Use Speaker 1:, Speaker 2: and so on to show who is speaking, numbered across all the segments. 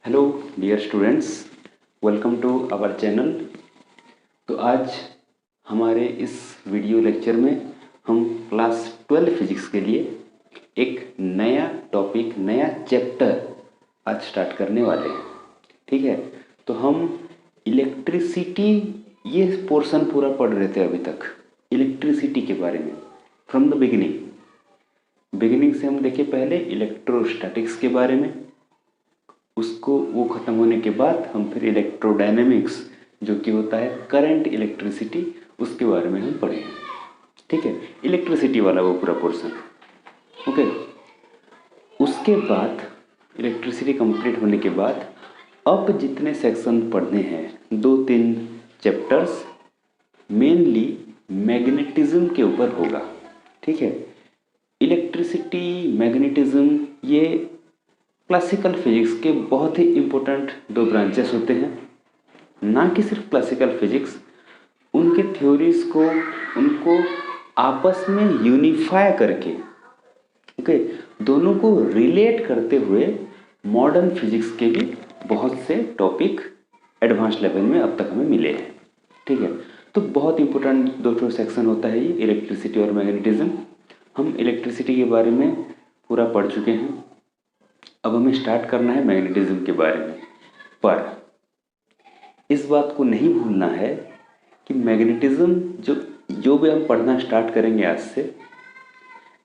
Speaker 1: Hello dear students, welcome to our channel. तो आज हमारे इस वीडियो लेक्चर में हम क्लास 12 फिजिक्स के लिए एक नया टॉपिक, नया चैप्टर आज स्टार्ट करने वाले हैं। ठीक है, तो हम इलेक्ट्रिसिटी ये पोर्शन पूरा पढ़ रहे थे अभी तक, इलेक्ट्रिसिटी के बारे में फ्रॉम द बिगिनिंग से हम देखे पहले इलेक्ट्रोस्टैटिक्स के बारे में, उसको वो ख़त्म होने के बाद हम फिर इलेक्ट्रोडायनेमिक्स जो कि होता है करंट इलेक्ट्रिसिटी, उसके बारे में हम पढ़े हैं। ठीक है, इलेक्ट्रिसिटी वाला वो पूरा पोर्शन। ओके, उसके बाद इलेक्ट्रिसिटी कंप्लीट होने के बाद अब जितने सेक्शन पढ़ने हैं, 2-3 चैप्टर्स मेनली मैग्नेटिज्म के ऊपर होगा। ठीक है, इलेक्ट्रिसिटी, मैग्नेटिज्म ये क्लासिकल फिजिक्स के बहुत ही इम्पोर्टेंट 2 ब्रांचेस होते हैं। ना कि सिर्फ क्लासिकल फिजिक्स, उनके थ्योरीज को, उनको आपस में यूनिफाई करके, ओके, दोनों को रिलेट करते हुए मॉडर्न फिजिक्स के भी बहुत से टॉपिक एडवांस लेवल में अब तक हमें मिले हैं। ठीक है, तो बहुत इंपॉर्टेंट 2 सेक्शन होता है ये, इलेक्ट्रिसिटी और मैग्नेटिज्म। हम इलेक्ट्रिसिटी के बारे में पूरा पढ़ चुके हैं, अब हमें स्टार्ट करना है मैग्नेटिज्म के बारे में। पर इस बात को नहीं भूलना है कि मैग्नेटिज्म जो भी हम पढ़ना स्टार्ट करेंगे आज से,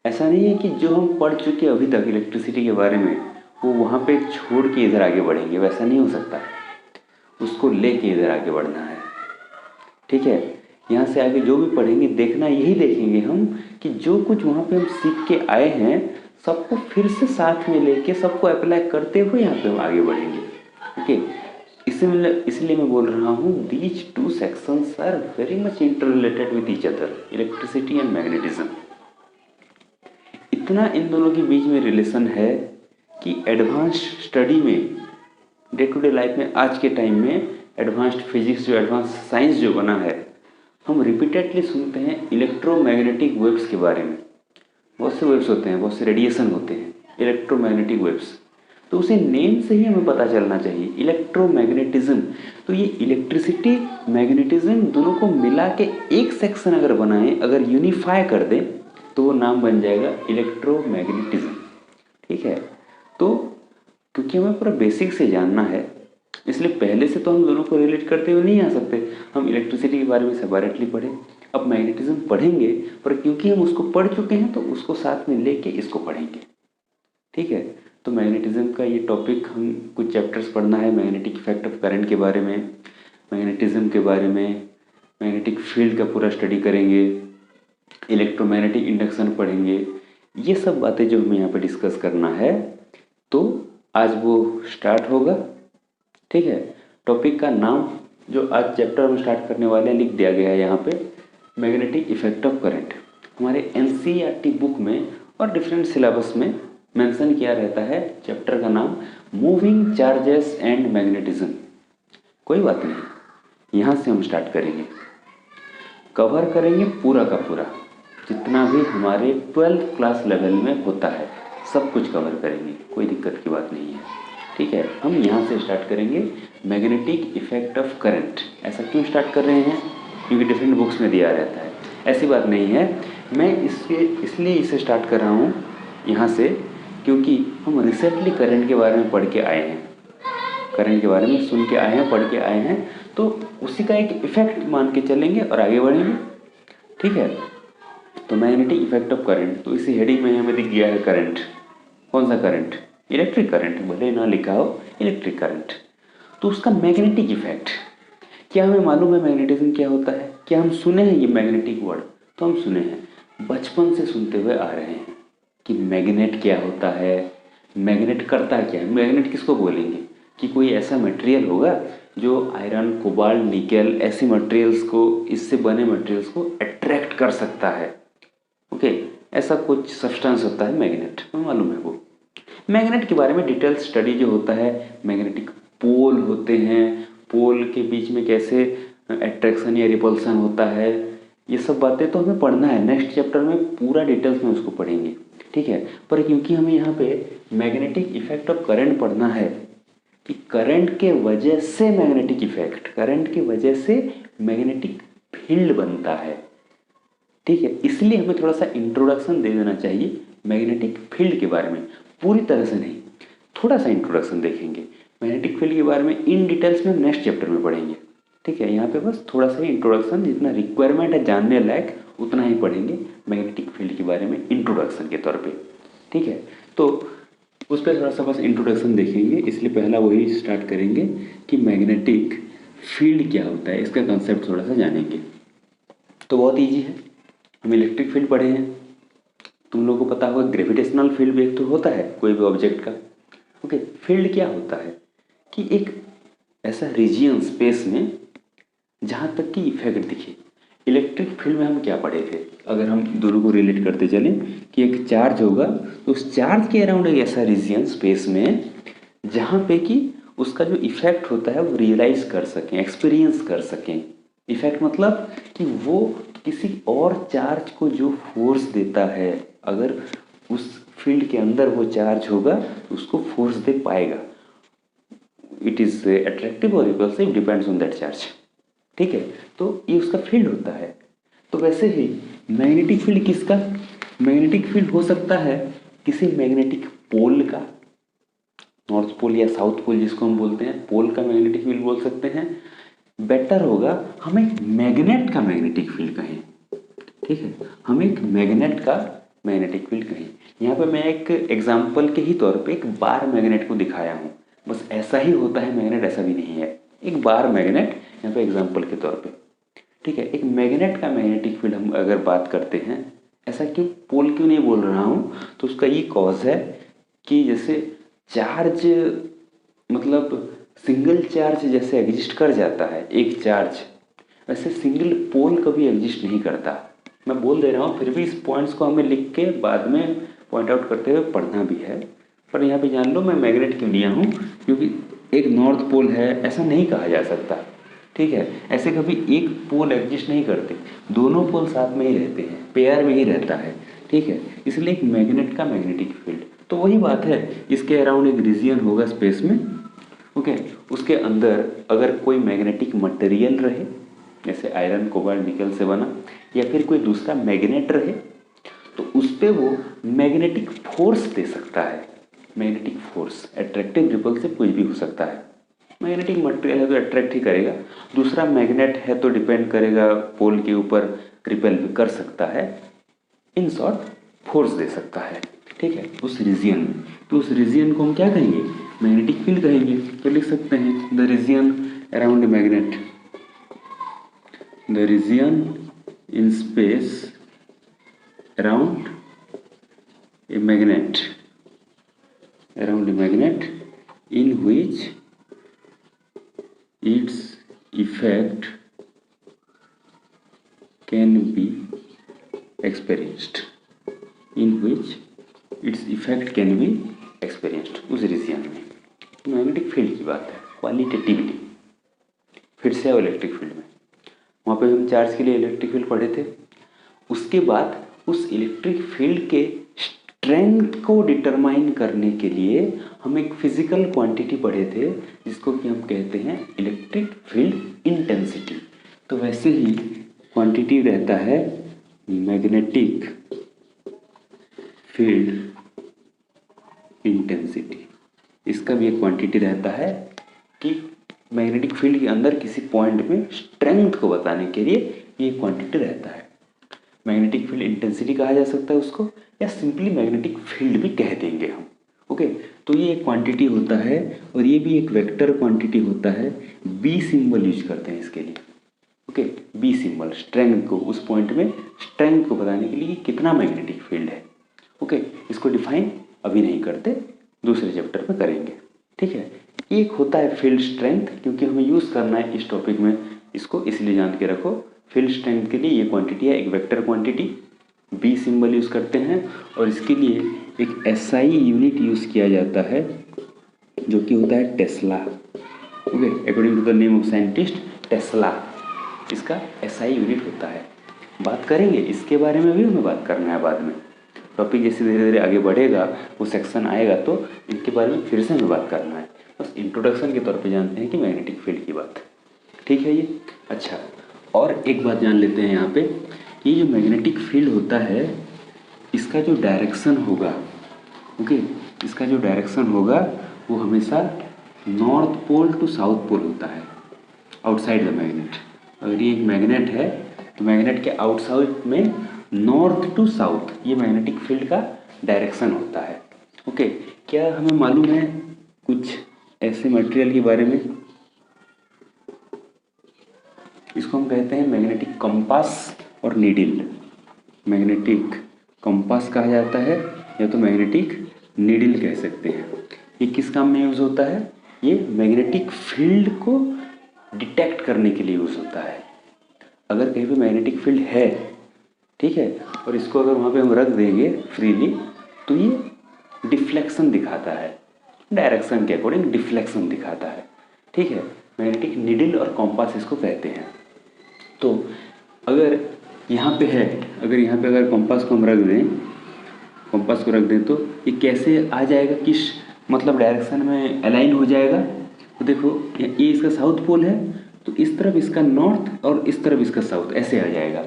Speaker 1: ऐसा नहीं है कि जो हम पढ़ चुके अभी तक इलेक्ट्रिसिटी के बारे में वो वहाँ पे छोड़ के इधर आगे बढ़ेंगे, वैसा नहीं हो सकता। उसको लेके इधर आगे बढ़ना है। ठीक है, यहाँ से आगे जो भी पढ़ेंगे, देखना यही देखेंगे हम कि जो कुछ वहाँ पे हम सीख के आए हैं सबको फिर से साथ में लेके, सबको अप्लाई करते हुए यहाँ पे हम आगे बढ़ेंगे। ओके, इसलिए मैं बोल रहा हूँ these 2 sections are very much interrelated with each other, electricity and magnetism. इतना इन दोनों के बीच में रिलेशन है कि एडवांस स्टडी में, डे टू डे लाइफ में, आज के टाइम में एडवांस्ड फिजिक्स जो, एडवांस साइंस जो बना है, हम रिपीटेडली सुनते हैं इलेक्ट्रोमैग्नेटिक वेव्स के बारे में। बहुत से वेव्स होते हैं, बहुत से रेडिएशन होते हैं, इलेक्ट्रोमैग्नेटिक वेव्स। तो उसे नेम से ही हमें पता चलना चाहिए, इलेक्ट्रोमैग्नेटिज्म। तो ये इलेक्ट्रिसिटी, मैग्नेटिज्म दोनों को मिला के एक सेक्शन अगर बनाएं, अगर यूनिफाई कर दें, तो वो नाम बन जाएगा इलेक्ट्रोमैग्नेटिज्म। ठीक है, तो क्योंकि हमें पूरा बेसिक से जानना है, इसलिए पहले से तो हम दोनों को रिलेट करते हुए नहीं आ सकते। हम इलेक्ट्रिसिटी के बारे में सेपरेटली पढ़े, अब मैग्नेटिज्म पढ़ेंगे, पर क्योंकि हम उसको पढ़ चुके हैं तो उसको साथ में लेके इसको पढ़ेंगे। ठीक है, तो मैग्नेटिज्म का ये टॉपिक, हम कुछ चैप्टर्स पढ़ना है मैग्नेटिक इफेक्ट ऑफ करंट के बारे में, मैग्नेटिज्म के बारे में, मैग्नेटिक फील्ड का पूरा स्टडी करेंगे, इलेक्ट्रोमैग्नेटिक इंडक्शन पढ़ेंगे। ये सब बातें जो हमें यहाँ पे डिस्कस करना है, तो आज वो स्टार्ट होगा। ठीक है, टॉपिक का नाम जो आज चैप्टर हम स्टार्ट करने वाले हैं लिख दिया गया है यहाँ पे, मैग्नेटिक इफेक्ट ऑफ करंट। हमारे एनसीईआरटी बुक में और डिफरेंट सिलेबस में मेंशन किया रहता है चैप्टर का नाम मूविंग चार्जेस एंड मैग्नेटिज्म। कोई बात नहीं, यहाँ से हम स्टार्ट करेंगे, कवर करेंगे पूरा का पूरा, जितना भी हमारे 12th क्लास लेवल में होता है सब कुछ कवर करेंगे, कोई दिक्कत की बात नहीं है। ठीक है, हम यहाँ से स्टार्ट करेंगे मैग्नेटिक इफेक्ट ऑफ करंट। ऐसा क्यों स्टार्ट कर रहे हैं? क्योंकि डिफरेंट बुक्स में दिया रहता है, ऐसी बात नहीं है। मैं इसलिए इसे स्टार्ट कर रहा हूँ यहाँ से, क्योंकि हम रिसेंटली करंट के बारे में पढ़ के आए हैं, करंट के बारे में सुन के आए हैं, पढ़ के आए हैं, तो उसी का एक इफेक्ट मान के चलेंगे और आगे बढ़ेंगे। ठीक है, तो मैग्नेटिक इफेक्ट ऑफ करंट, तो इसी हेडिंग में हमें दिख गया है करंट। कौन सा करंट? इलेक्ट्रिक करंट, भले ना लिखा हो इलेक्ट्रिक करंट। तो उसका मैग्नेटिक इफेक्ट क्या हमें मालूम है? मैग्नेटिज्म क्या होता है? क्या हम सुने हैं ये मैग्नेटिक वर्ड? तो हम सुने हैं, बचपन से सुनते हुए आ रहे हैं कि मैग्नेट क्या होता है, मैग्नेट करता क्या है। मैग्नेट किसको बोलेंगे? कि कोई ऐसा मटेरियल होगा जो आयरन, कोबाल्ट, निकेल, ऐसी मटेरियल्स को, इससे बने मटेरियल्स को अट्रैक्ट कर सकता है। ओके, ऐसा कुछ सब्सटेंस होता है मैग्नेट, मालूम है वो। मैग्नेट के बारे में डिटेल स्टडी जो होता है, मैग्नेटिक पोल होते हैं, पोल के बीच में कैसे अट्रैक्शन या रिपल्सन होता है, ये सब बातें तो हमें पढ़ना है। नेक्स्ट चैप्टर में पूरा डिटेल्स में उसको पढ़ेंगे। ठीक है, पर क्योंकि हमें यहाँ पे मैग्नेटिक इफेक्ट ऑफ करंट पढ़ना है, कि करंट के वजह से मैग्नेटिक इफेक्ट, करंट की वजह से मैग्नेटिक फील्ड बनता है। ठीक है, इसलिए हमें थोड़ा सा इंट्रोडक्शन दे देना चाहिए मैग्नेटिक फील्ड के बारे में, पूरी तरह से नहीं, थोड़ा सा इंट्रोडक्शन देखेंगे। मैग्नेटिक फील्ड के बारे में इन डिटेल्स में हम नेक्स्ट चैप्टर में पढ़ेंगे। ठीक है, यहाँ पे बस थोड़ा सा इंट्रोडक्शन, जितना रिक्वायरमेंट है जानने लायक उतना ही पढ़ेंगे मैग्नेटिक फील्ड के बारे में इंट्रोडक्शन के तौर पे। ठीक है, तो उस पर थोड़ा सा बस इंट्रोडक्शन देखेंगे, इसलिए पहला वही स्टार्ट करेंगे कि मैग्नेटिक फील्ड क्या होता है, इसका कंसेप्ट थोड़ा सा जानेंगे। तो बहुत ईजी है, हम इलेक्ट्रिक फील्ड पढ़े हैं, तुम लोगों को पता होगा ग्रेविटेशनल फील्ड भी एक तो होता है कोई भी ऑब्जेक्ट का। ओके, फील्ड क्या होता है कि एक ऐसा रीजियन स्पेस में जहाँ तक कि इफेक्ट दिखे। इलेक्ट्रिक फील्ड में हम क्या पढ़े थे, अगर हम दोनों को रिलेट करते चलें कि एक चार्ज होगा तो उस चार्ज के अराउंड एक ऐसा रीजियन स्पेस में जहाँ पे कि उसका जो इफेक्ट होता है वो रियलाइज कर सकें, एक्सपीरियंस कर सकें। इफेक्ट मतलब कि वो किसी और चार्ज को जो फोर्स देता है, अगर उस फील्ड के अंदर वो चार्ज होगा तो उसको फोर्स दे पाएगा। इट इज़ अट्रैक्टिव और repulsive, depends on that charge. ठीक है, तो ये उसका फील्ड होता है। तो वैसे ही मैग्नेटिक फील्ड किसका, मैग्नेटिक फील्ड हो सकता है किसी मैग्नेटिक पोल का, नॉर्थ पोल या साउथ पोल जिसको हम बोलते हैं, पोल का मैग्नेटिक फील्ड बोल सकते हैं। बेटर होगा हम एक मैग्नेट का मैग्नेटिक फील्ड कहें। ठीक है, हम एक मैग्नेट का मैग्नेटिक फील्ड कहें। यहाँ पे मैं एक एग्जाम्पल के ही तौर पे एक बार मैग्नेट को दिखाया हूँ, बस ऐसा ही होता है मैग्नेट, ऐसा भी नहीं है। एक बार मैग्नेट यहाँ पे एग्जाम्पल के तौर पे। ठीक है, एक मैग्नेट का मैग्नेटिक फील्ड हम अगर बात करते हैं, ऐसा क्यों, पोल क्यों नहीं बोल रहा हूँ, तो उसका ये कॉज है कि जैसे चार्ज मतलब सिंगल चार्ज जैसे एग्जिस्ट कर जाता है एक चार्ज, वैसे सिंगल पोल कभी एग्जिस्ट नहीं करता। मैं बोल दे रहा हूँ, फिर भी इस पॉइंट्स को हमें लिख के बाद में पॉइंट आउट करते हुए पढ़ना भी है, पर यहाँ पे जान लो मैं मैग्नेट क्यों लिया हूँ, क्योंकि एक नॉर्थ पोल है ऐसा नहीं कहा जा सकता। ठीक है, ऐसे कभी एक पोल एग्जिस्ट नहीं करते, दोनों पोल साथ में ही रहते हैं, पेयर में ही रहता है। ठीक है, इसलिए एक मैग्नेट का मैग्नेटिक फील्ड, तो वही बात है, इसके अराउंड एक रीजियन होगा स्पेस में। ओके, उसके अंदर अगर कोई मैग्नेटिक मटेरियल रहे, जैसे आयरन, कोबाल्ट, निकल से बना, या फिर कोई दूसरा मैग्नेट रहे, तो उस पर वो मैग्नेटिक फोर्स दे सकता है। मैग्नेटिक फोर्स, अट्रैक्टिव, रिपल्सिव कुछ भी हो सकता है। मैग्नेटिक मटेरियल है तो अट्रैक्ट ही करेगा, दूसरा मैग्नेट है तो डिपेंड करेगा पोल के ऊपर, रिपेल भी कर सकता है, इन शॉर्ट फोर्स दे सकता है। ठीक है, उस रीजियन में, तो उस रीजियन को हम क्या कहेंगे, मैग्नेटिक फील्ड कहेंगे। तो लिख सकते हैं the region around a magnet, the region in space around a magnet, around a magnet in which its effect can be experienced, in which its effect can be experienced, उस region में। Magnetic field की बात है, qualitatively. फिर से आओ electric field में, वहाँ पे हम चार्ज के लिए इलेक्ट्रिक फील्ड पढ़े थे। उसके बाद उस इलेक्ट्रिक फील्ड के स्ट्रेंथ को डिटरमाइन करने के लिए हम एक फिजिकल क्वांटिटी पढ़े थे, जिसको कि हम कहते हैं इलेक्ट्रिक फील्ड इंटेंसिटी। तो वैसे ही क्वांटिटी रहता है मैग्नेटिक फील्ड इंटेंसिटी, इसका भी एक क्वांटिटी रहता है कि मैग्नेटिक फील्ड के अंदर किसी पॉइंट में स्ट्रेंथ को बताने के लिए ये क्वांटिटी रहता है। मैग्नेटिक फील्ड इंटेंसिटी कहा जा सकता है उसको, या सिंपली मैग्नेटिक फील्ड भी कह देंगे हम। ओके, तो ये एक क्वांटिटी होता है और ये भी एक वेक्टर क्वांटिटी होता है। बी सिंबल यूज करते हैं इसके लिए। ओके, बी सिंबल स्ट्रेंथ को, उस पॉइंट में स्ट्रेंथ को बताने के लिए कितना मैग्नेटिक फील्ड है। ओके, इसको डिफाइन अभी नहीं करते, दूसरे चैप्टर में करेंगे। ठीक है, एक होता है फील्ड स्ट्रेंथ, क्योंकि हमें यूज़ करना है इस टॉपिक में इसको, इसलिए जान के रखो। फील्ड स्ट्रेंथ के लिए ये क्वांटिटी है, एक vector quantity, B symbol use करते हैं, और इसके लिए एक एसआई यूनिट यूज़ किया जाता है जो कि होता है tesla. Okay, according to the name of scientist Tesla, इसका एसआई यूनिट होता है। बात करेंगे इसके बारे में भी, हमें बात करना है बाद में। टॉपिक जैसे धीरे धीरे आगे बढ़ेगा, वो सेक्शन आएगा तो इनके बारे में फिर से हमें बात करना है। बस इंट्रोडक्शन के तौर पे जानते हैं कि मैग्नेटिक फील्ड की बात, ठीक है ये। अच्छा, और एक बात जान लेते हैं यहाँ पे कि जो मैग्नेटिक फील्ड होता है इसका जो डायरेक्शन होगा, ओके, इसका जो डायरेक्शन होगा वो हमेशा north pole to south pole होता है, आउटसाइड द मैग्नेट। अगर ये एक मैग्नेट है तो मैग्नेट के आउटसाइड में नॉर्थ टू साउथ ये मैग्नेटिक फील्ड का डायरेक्शन होता है, ओके। क्या हमें मालूम है कुछ ऐसे मटेरियल के बारे में, इसको हम कहते हैं मैग्नेटिक कंपास और नीडल। मैग्नेटिक कंपास कहा जाता है या तो मैग्नेटिक नीडल कह सकते हैं। ये किस काम में यूज़ होता है? ये मैग्नेटिक फील्ड को डिटेक्ट करने के लिए यूज़ होता है। अगर कहीं पे मैग्नेटिक फील्ड है, ठीक है, और इसको अगर वहाँ पे हम रख देंगे फ्रीली तो ये डिफ्लेक्शन दिखाता है, डायरेक्शन के अकॉर्डिंग डिफ्लेक्शन दिखाता है, ठीक है। मैग्नेटिक नीडल और कॉम्पास इसको कहते हैं। तो अगर यहाँ पे है, अगर यहाँ पे अगर कॉम्पास को हम रख दें, कॉम्पास को रख दें तो ये कैसे आ जाएगा, किस मतलब डायरेक्शन में अलाइन हो जाएगा। तो देखो ये इसका साउथ पोल है तो इस तरफ इसका नॉर्थ और इस तरफ इसका साउथ, ऐसे आ जाएगा।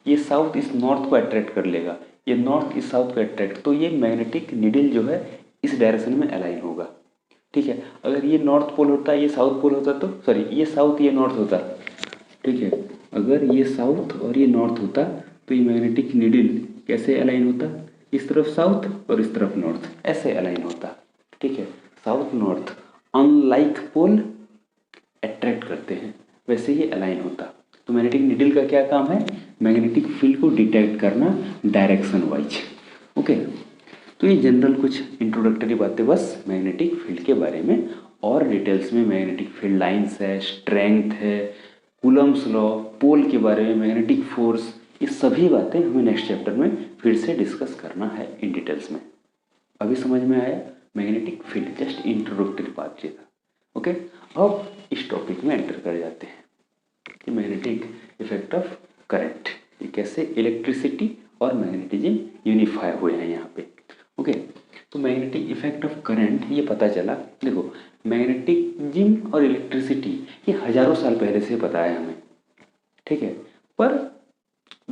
Speaker 1: ये साउथ इस नॉर्थ को अट्रैक्ट कर लेगा, ये नॉर्थ इस साउथ को अट्रैक्ट, तो ये मैग्नेटिक नीडल जो है इस डायरेक्शन में अलाइन होगा, ठीक है। अगर ये नॉर्थ पोल होता, ये साउथ पोल होता तो सॉरी ये साउथ ये नॉर्थ होता, ठीक है। अगर ये साउथ और ये नॉर्थ होता तो ये मैग्नेटिक नीडल कैसे अलाइन होता, इस तरफ साउथ और इस तरफ नॉर्थ, ऐसे अलाइन होता, ठीक है। South north unlike pole attract करते हैं, वैसे ये अलाइन होता। तो मैग्नेटिक नीडल का क्या काम है? मैग्नेटिक फील्ड को डिटेक्ट करना डायरेक्शन वाइज, ओके। तो ये जनरल कुछ इंट्रोडक्टरी बातें बस मैग्नेटिक फील्ड के बारे में, और डिटेल्स में मैग्नेटिक फील्ड लाइंस है, स्ट्रेंथ है, कूलम्स लॉ, पोल के बारे में, मैग्नेटिक फोर्स, ये सभी बातें हमें नेक्स्ट चैप्टर में फिर से डिस्कस करना है इन डिटेल्स में। अभी समझ में आया मैग्नेटिक फील्ड, जस्ट इंट्रोडक्टरी बात ये था, ओके। अब इस टॉपिक में एंटर कर जाते हैं कि मैग्नेटिक इफेक्ट ऑफ करंट, ये कैसे इलेक्ट्रिसिटी और मैग्नेटिज्म यूनिफाई हुए हैं यहाँ पे, ओके। तो मैग्नेटिक इफेक्ट ऑफ करंट ये पता चला, देखो मैग्नेटिज्म और इलेक्ट्रिसिटी ये हजारों साल पहले से पता है हमें, ठीक है, पर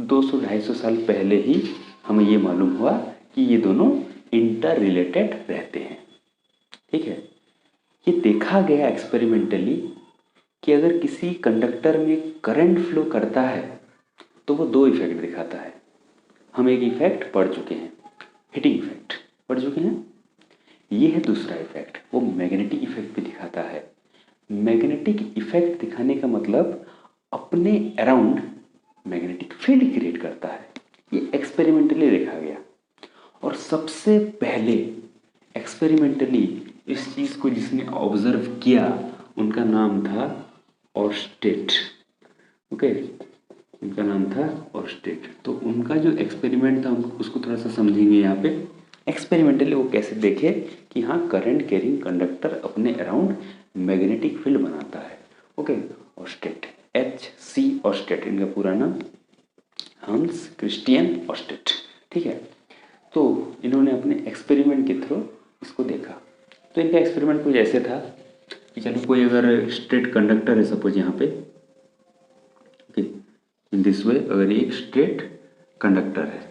Speaker 1: 200-250 साल पहले ही हमें ये मालूम हुआ कि ये दोनों इंटर रिलेटेड रहते हैं, ठीक है। ये देखा गया एक्सपेरिमेंटली कि अगर किसी कंडक्टर में करंट फ्लो करता है तो वो दो इफेक्ट दिखाता है। हम एक इफेक्ट पढ़ चुके हैं, हीटिंग इफेक्ट पढ़ चुके हैं, ये है दूसरा इफेक्ट, वो मैग्नेटिक इफेक्ट भी दिखाता है। मैग्नेटिक इफेक्ट दिखाने का मतलब अपने अराउंड मैग्नेटिक फील्ड क्रिएट करता है, ये एक्सपेरिमेंटली देखा गया। और सबसे पहले एक्सपेरिमेंटली इस चीज़ को जिसने ऑब्जर्व किया उनका नाम था ऑर्स्टेड, ओके, उनका नाम था ऑर्स्टेड। तो उनका जो एक्सपेरिमेंट था उसको थोड़ा सा समझेंगे यहाँ पे। एक्सपेरिमेंटली वो कैसे देखे कि हाँ करंट कैरिंग कंडक्टर अपने अराउंड मैग्नेटिक फील्ड बनाता है, ओके। ऑर्स्टेड, HC ऑर्स्टेड इनका पूरा नाम, हंस क्रिस्टियन ऑर्स्टेड, ठीक है। तो इन्होंने अपने एक्सपेरिमेंट के थ्रू इसको देखा। तो इनका एक्सपेरिमेंट कुछ ऐसे था कि चलो कोई अगर स्ट्रेट कंडक्टर है सपोज यहाँ पे, ओके, इन दिस वे, अगर ये एक स्ट्रेट कंडक्टर है,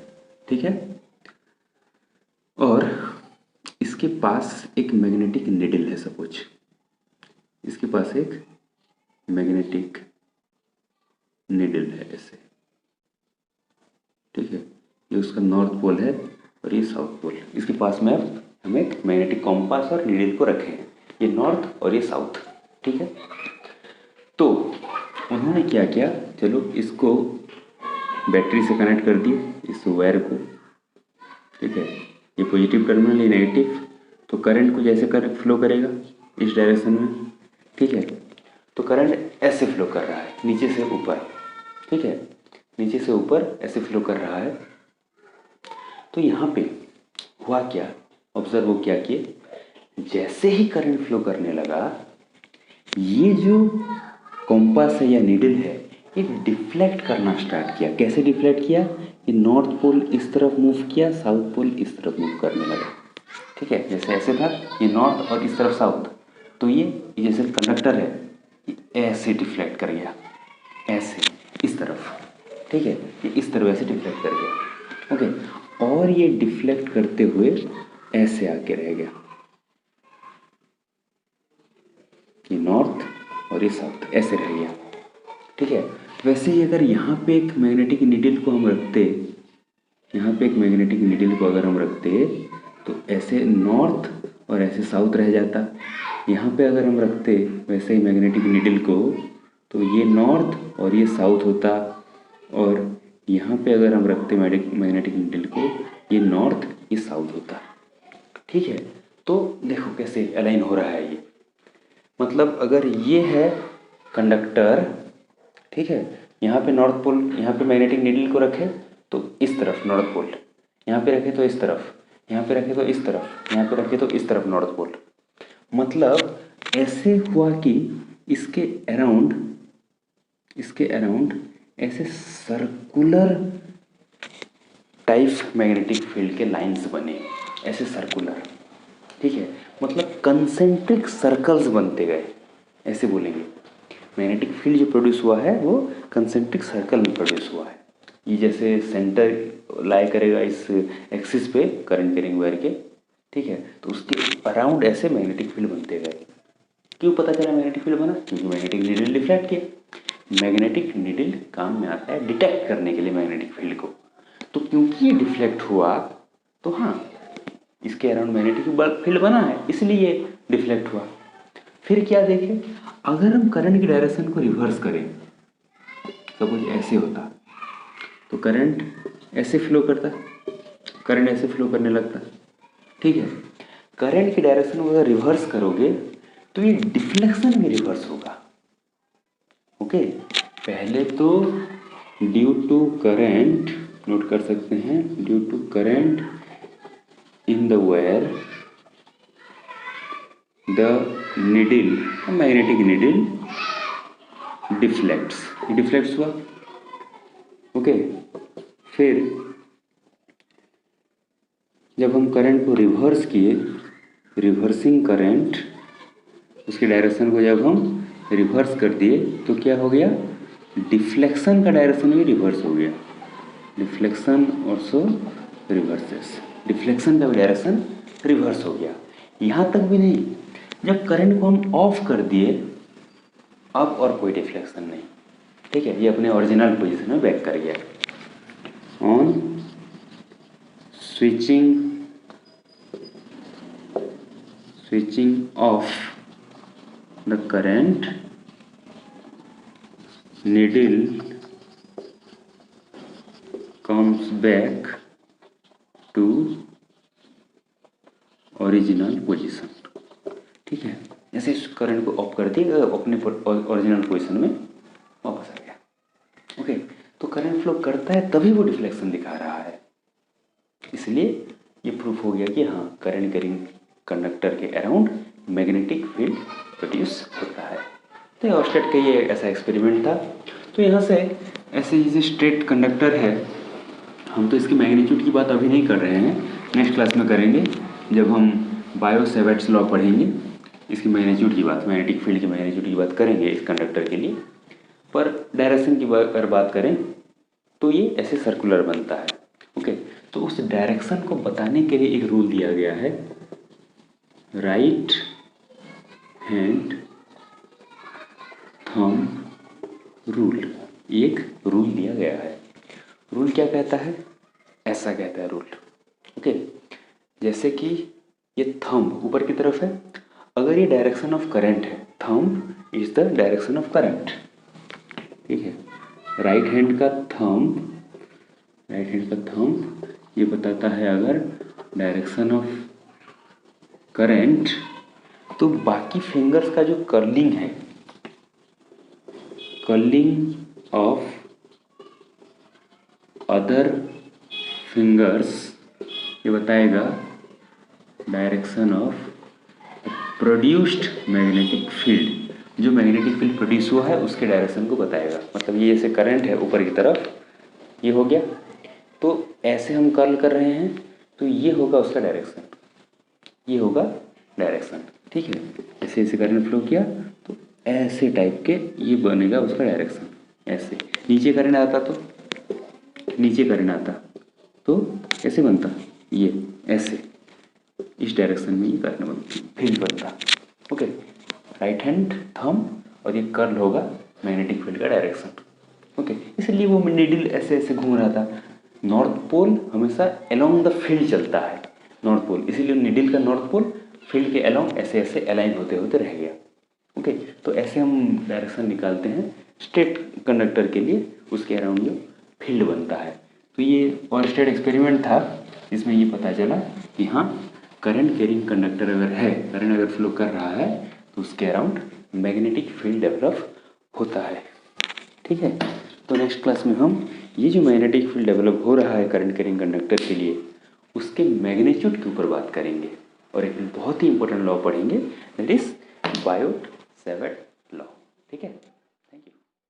Speaker 1: ठीक है, और इसके पास एक मैग्नेटिक निडल है सपोज, इसके पास एक मैग्नेटिक निडल है ऐसे, ठीक है, ये उसका नॉर्थ पोल है और ये साउथ पोल। इसके पास में हम एक मैग्नेटिक कॉम्पास और नीडल को रखे हैं, ये नॉर्थ और ये साउथ, ठीक है। तो उन्होंने क्या किया, चलो इसको बैटरी से कनेक्ट कर दिए इस वायर को, ठीक है, ये पॉजिटिव टर्मिनल ये नेगेटिव, तो करंट को जैसे कर फ्लो करेगा इस डायरेक्शन में, ठीक है। तो करंट ऐसे फ्लो कर रहा है नीचे से ऊपर, ठीक है, नीचे से ऊपर ऐसे फ्लो कर रहा है। तो यहाँ पे हुआ क्या, ऑब्जर्व वो क्या किए, जैसे ही करंट फ्लो करने लगा ये जो कॉम्पास है या नीडल है ये डिफ्लेक्ट करना स्टार्ट किया। कैसे डिफ्लेक्ट किया, ये नॉर्थ पोल इस तरफ मूव किया, साउथ पोल इस तरफ मूव करने लगा, ठीक है। जैसे ऐसे था ये नॉर्थ और इस तरफ साउथ, तो ये जैसे कंडक्टर है, ये ऐसे डिफ्लेक्ट कर गया, ऐसे इस तरफ, ठीक है, ये इस तरफ ऐसे डिफ्लेक्ट कर गया, ओके। और ये डिफ्लेक्ट करते हुए ऐसे आके रह गया, ये नॉर्थ और ये साउथ ऐसे रह गया, ठीक है। वैसे ही अगर यहाँ पे एक मैग्नेटिक नीडल को हम रखते, यहाँ पे एक मैग्नेटिक नीडल को अगर हम रखते तो ऐसे नॉर्थ और ऐसे साउथ रह जाता। यहाँ पे अगर हम रखते वैसे ही मैग्नेटिक नीडल को तो ये नॉर्थ और ये साउथ होता, और यहाँ पे अगर हम रखते मैग्नेटिक नीडल को, ये नॉर्थ ये साउथ होता, ठीक है। तो देखो कैसे अलाइन हो रहा है ये, मतलब अगर ये है कंडक्टर, ठीक है, यहाँ पे नॉर्थ पोल, यहाँ पे मैग्नेटिक नीडल को रखे तो इस तरफ नॉर्थ पोल, यहाँ पे रखे तो इस तरफ, यहाँ पे रखे तो इस तरफ, यहाँ पे रखे तो इस तरफ नॉर्थ पोल। मतलब ऐसे हुआ कि इसके अराउंड ऐसे सर्कुलर टाइप मैग्नेटिक फील्ड के लाइंस बने, ऐसे सर्कुलर, ठीक है, मतलब कंसेंट्रिक सर्कल्स बनते गए, ऐसे बोलेंगे। मैग्नेटिक फील्ड जो प्रोड्यूस हुआ है वो कंसेंट्रिक सर्कल में प्रोड्यूस हुआ है। ये जैसे सेंटर लाई करेगा इस एक्सिस पे करंट कैरिंग वायर के, ठीक है, तो उसके अराउंड ऐसे मैग्नेटिक फील्ड बनते गए। क्यों पता चला मैग्नेटिक फील्ड बना? क्योंकि मैग्नेटिक नीडल डिफ्लेक्ट किया। मैग्नेटिक नीडल काम में आता है डिटेक्ट करने के लिए मैग्नेटिक फील्ड को, तो क्योंकि ये डिफ्लेक्ट हुआ तो हाँ इसके अराउंड मैग्नेटिक फील्ड बना है, इसलिए ये डिफ्लेक्ट हुआ। फिर क्या देखें, अगर हम करंट की डायरेक्शन को रिवर्स करें, सपोज ऐसे होता तो करंट ऐसे फ्लो करता, करंट ऐसे फ्लो करने लगता, ठीक है। करंट की डायरेक्शन को अगर रिवर्स करोगे तो ये डिफ्लेक्शन भी रिवर्स होगा, ओके। पहले तो ड्यू टू करंट, नोट कर सकते हैं, due to current in the wire the needle, magnetic needle deflects हुआ, ओके। फिर जब हम करंट को रिवर्स किए, रिवर्सिंग करंट, उसकी डायरेक्शन को जब हम रिवर्स कर दिए तो क्या हो गया, डिफ्लेक्शन का डायरेक्शन भी रिवर्स हो गया। डिफ्लेक्शन ऑल्सो रिवर्सेस, डिफ्लेक्शन का भी डायरेक्शन रिवर्स हो गया। यहाँ तक भी नहीं, जब करंट को हम ऑफ कर दिए अब और कोई डिफ्लेक्शन नहीं, ठीक है, ये अपने ओरिजिनल पोजीशन में बैक कर गया। On switching off the current, needle comes back to original position, ठीक है। जैसे इस करंट को ऑफ कर दिया अपने ओरिजिनल पोजीशन में वापस आ गया, ओके। तो करंट फ्लो करता है तभी वो डिफ्लेक्शन दिखा रहा है, इसलिए ये प्रूफ हो गया कि हाँ करंट कैरिंग कंडक्टर के अराउंड मैग्नेटिक फील्ड प्रोड्यूस होता है। तो ये ऑस्टेट का ये ऐसा एक्सपेरिमेंट था। तो यहाँ से ऐसे जैसे स्ट्रेट कंडक्टर है, हम तो इसकी मैग्नीट्यूड की बात अभी नहीं कर रहे हैं, नेक्स्ट क्लास में करेंगे जब हम बायो-सेवर्ट्स लॉ पढ़ेंगे, इसकी मैग्नीट्यूड की बात, मैग्नेटिक फील्ड की मैग्नीट्यूड की बात करेंगे इस कंडक्टर के लिए। पर डायरेक्शन की अगर बात करें तो ये ऐसे सर्कुलर बनता है, ओके। तो उस डायरेक्शन को बताने के लिए एक रूल दिया गया है, राइट हैंड थंब रूल, एक रूल दिया गया है। रूल क्या कहता है, ऐसा कहता है रूल, ओके। जैसे कि ये थंब ऊपर की तरफ है, अगर ये डायरेक्शन ऑफ करंट है, thumb is the direction of current, ठीक है। राइट हैंड का थंब ये बताता है अगर डायरेक्शन ऑफ करंट, तो बाकी फिंगर्स का जो कर्लिंग है, कर्लिंग ऑफ अदर फिंगर्स ये बताएगा direction of produced magnetic field, जो मैग्नेटिक फील्ड प्रोड्यूस हुआ है उसके डायरेक्शन को बताएगा। मतलब ये जैसे करंट है ऊपर की तरफ, ये हो गया, तो ऐसे हम कर्ल कर रहे हैं तो ये होगा उसका डायरेक्शन, ये होगा डायरेक्शन। ठीक है, ऐसे ऐसे करंट फ्लो किया तो ऐसे टाइप के ये बनेगा उसका डायरेक्शन। ऐसे नीचे करंट आता तो नीचे करंट आता तो कैसे बनता, ये ऐसे इस डायरेक्शन में ये करंट बनता, फील्ड बनता। ओके, राइट हैंड थंब और ये कर्ल होगा मैग्नेटिक फील्ड का डायरेक्शन। ओके, इसलिए वो नीडल ऐसे ऐसे घूम रहा था। नॉर्थ पोल हमेशा अलोंग द फील्ड चलता है, नॉर्थ पोल, इसीलिए नीडल का नॉर्थ पोल फील्ड के अलोंग ऐसे ऐसे अलाइन होते होते रह गया। ओके, तो ऐसे हम डायरेक्शन निकालते हैं स्ट्रेट कंडक्टर के लिए, उसके अराउंड जो फील्ड बनता है। तो ये और स्टेट एक्सपेरिमेंट था जिसमें ये पता चला कि हाँ, करंट कैरिंग कंडक्टर अगर है, करंट अगर फ्लो कर रहा है तो उसके अराउंड मैग्नेटिक फील्ड डेवलप होता है। ठीक है, तो नेक्स्ट क्लास में हम ये जो मैग्नेटिक फील्ड डेवलप हो रहा है करंट कैरिंग कंडक्टर के लिए, उसके मैग्नीट्यूड के ऊपर बात करेंगे और एक बहुत ही इंपॉर्टेंट लॉ पढ़ेंगे, दैट इज बायोट-सैवर्ट लॉ। ठीक है।